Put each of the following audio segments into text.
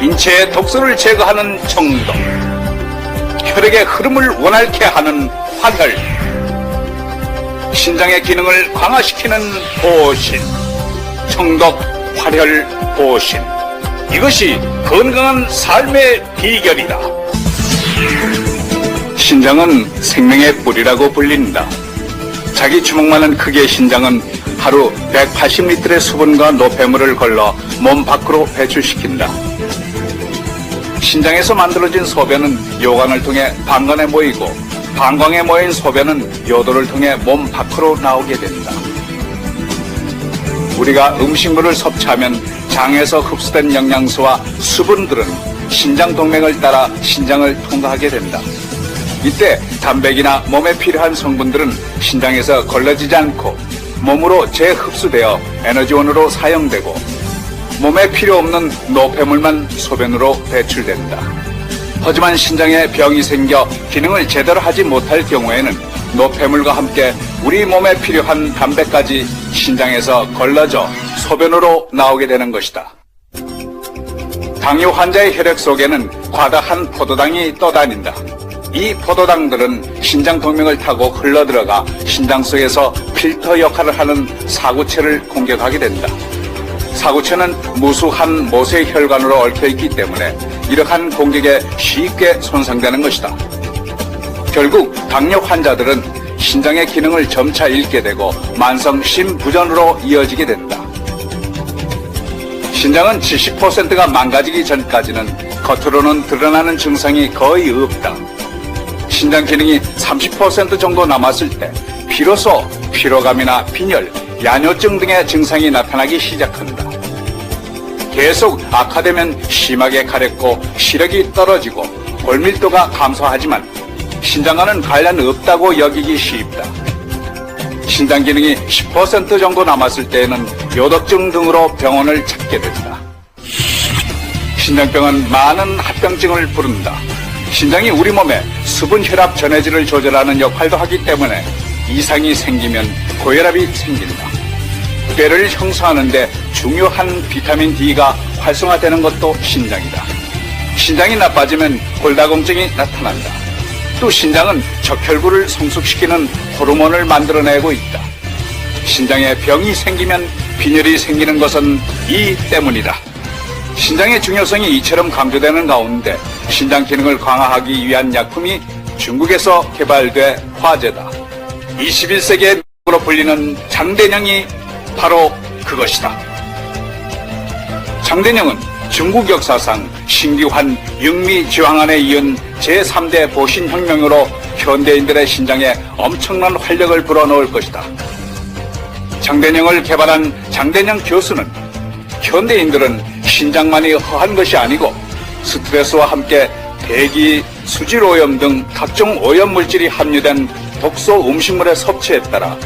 인체의 독소를 제거하는 청독, 혈액의 흐름을 원활케 하는 활혈, 신장의 기능을 강화시키는 보신, 청독, 활혈, 보신. 이것이 건강한 삶의 비결이다. 신장은 생명의 뿌리라고 불린다. 자기 주먹만한 크기의 신장은 하루 180리터의 수분과 노폐물을 걸러 몸 밖으로 배출시킨다. 신장에서 만들어진 소변은 요관을 통해 방광에 모이고, 방광에 모인 소변은 요도를 통해 몸 밖으로 나오게 된다. 우리가 음식물을 섭취하면 장에서 흡수된 영양소와 수분들은 신장 동맥을 따라 신장을 통과하게 된다. 이때 단백이나 몸에 필요한 성분들은 신장에서 걸러지지 않고 몸으로 재흡수되어 에너지원으로 사용되고, 몸에 필요 없는 노폐물만 소변으로 배출된다. 하지만 신장에 병이 생겨 기능을 제대로 하지 못할 경우에는 노폐물과 함께 우리 몸에 필요한 단백까지 신장에서 걸러져 소변으로 나오게 되는 것이다. 당뇨 환자의 혈액 속에는 과다한 포도당이 떠다닌다. 이 포도당들은 신장 동맥을 타고 흘러들어가 신장 속에서 필터 역할을 하는 사구체를 공격하게 된다. 사구체는 무수한 모세 혈관으로 얽혀있기 때문에 이러한 공격에 쉽게 손상되는 것이다. 결국 당뇨 환자들은 신장의 기능을 점차 잃게 되고 만성 심부전으로 이어지게 된다. 신장은 70%가 망가지기 전까지는 겉으로는 드러나는 증상이 거의 없다. 신장 기능이 30% 정도 남았을 때 비로소 피로감이나 빈혈, 야뇨증 등의 증상이 나타나기 시작한다. 계속 악화되면 심하게 가렵고 시력이 떨어지고 골밀도가 감소하지만 신장과는 관련 없다고 여기기 쉽다. 신장 기능이 10% 정도 남았을 때에는 요독증 등으로 병원을 찾게 된다. 신장병은 많은 합병증을 부른다. 신장이 우리 몸에 수분 혈압 전해질을 조절하는 역할도 하기 때문에 이상이 생기면 고혈압이 생긴다. 뼈를 형성하는 데 중요한 비타민 D가 활성화되는 것도 신장이다. 신장이 나빠지면 골다공증이 나타난다. 또 신장은 적혈구를 성숙시키는 호르몬을 만들어내고 있다. 신장에 병이 생기면 빈혈이 생기는 것은 이 때문이다. 신장의 중요성이 이처럼 강조되는 가운데 신장 기능을 강화하기 위한 약품이 중국에서 개발돼 화제다. 21세기의 으로 불리는 장대령이 바로 그것이다. 장대령은 중국 역사상 신기환, 육미지황안에 이은 제3대 보신혁명으로 현대인들의 신장에 엄청난 활력을 불어넣을 것이다. 장대령을 개발한 장대령 교수는 현대인들은 신장만이 허한 것이 아니고 스트레스와 함께 대기, 수질오염 등 각종 오염물질이 함유된 독소 음식물의 섭취에 따라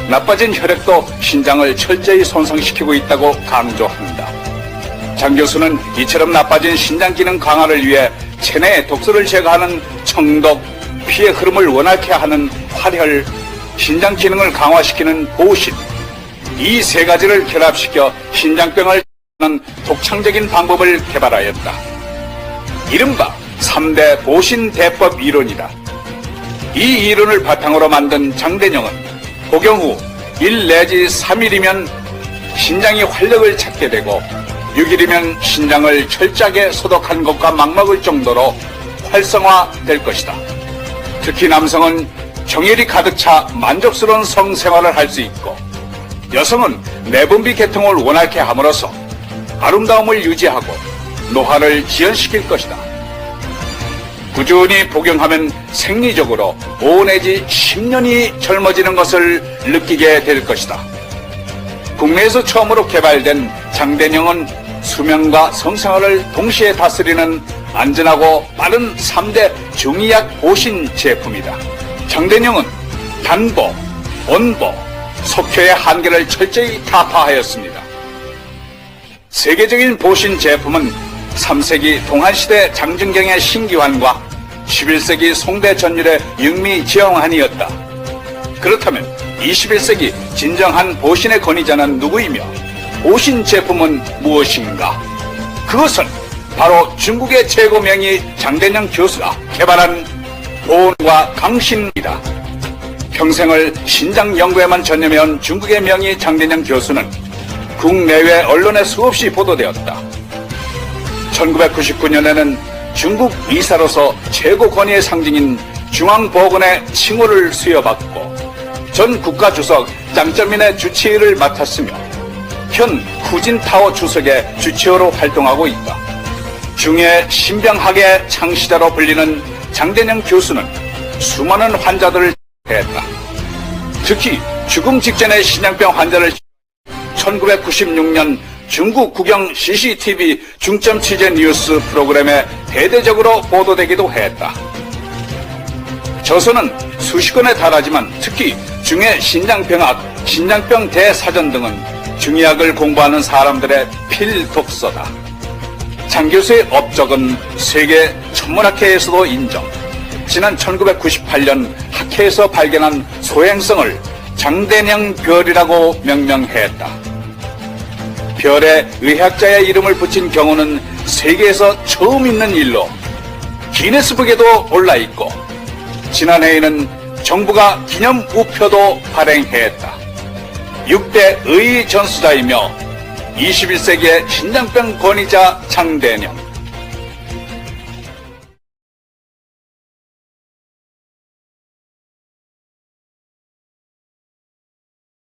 나빠진 혈액도 신장을 철저히 손상시키고 있다고 강조한다. 장 교수는 이처럼 나빠진 신장 기능 강화를 위해 체내의 독소를 제거하는 청독, 피의 흐름을 원활케 하는 활혈, 신장 기능을 강화시키는 보신, 이 세 가지를 결합시켜 신장병을 는 독창적인 방법을 개발하였다. 이른바 3대 보신대법 이론이다. 이 이론을 바탕으로 만든 장대령은 복용 후 1 내지 3일이면 신장이 활력을 찾게 되고 6일이면 신장을 철저하게 소독한 것과 맞먹을 정도로 활성화될 것이다. 특히 남성은 정열이 가득 차 만족스러운 성생활을 할 수 있고, 여성은 내분비 계통을 원활케 함으로써 아름다움을 유지하고 노화를 지연시킬 것이다. 꾸준히 복용하면 생리적으로 5 내지 10년이 젊어지는 것을 느끼게 될 것이다. 국내에서 처음으로 개발된 장대령은 수면과 성생활을 동시에 다스리는 안전하고 빠른 3대 중의약 보신 제품이다. 장대령은 단보, 온보, 속효의 한계를 철저히 타파하였습니다. 세계적인 보신 제품은 3세기 동한시대 장증경의 신기환과 11세기 송대 전율의 육미지황환이었다. 그렇다면 21세기 진정한 보신의 권위자는 누구이며 보신 제품은 무엇인가? 그것은 바로 중국의 최고 명의 장대영 교수가 개발한 보온과 강신입니다. 평생을 신장 연구에만 전념해온 중국의 명의 장대영 교수는 국내외 언론에 수없이 보도되었다. 1999년에는 중국 의사로서 최고 권위의 상징인 중앙보건의 칭호를 수여받고 전 국가주석 짱쩌민의 주치의를 맡았으며 현 후진타오 주석의 주치의로 활동하고 있다. 중해 신병학의 창시자로 불리는 장대영 교수는 수많은 환자들을 치료했다. 특히 죽음 직전의 신장병 환자를 1996년 중국 국영 CCTV 중점 취재 뉴스 프로그램에 대대적으로 보도되기도 했다. 저서는 수십 권에 달하지만 특히 중해 신장병학, 신장병 대사전 등은 중의학을 공부하는 사람들의 필독서다. 장 교수의 업적은 세계 천문학회에서도 인정. 지난 1998년 학회에서 발견한 소행성을 장대영 별이라고 명명했다. 별에 의학자의 이름을 붙인 경우는 세계에서 처음 있는 일로 기네스북에도 올라있고 지난해에는 정부가 기념 우표도 발행했다. 6대 의의 전수자이며 21세기의 신장병 권위자 장대영.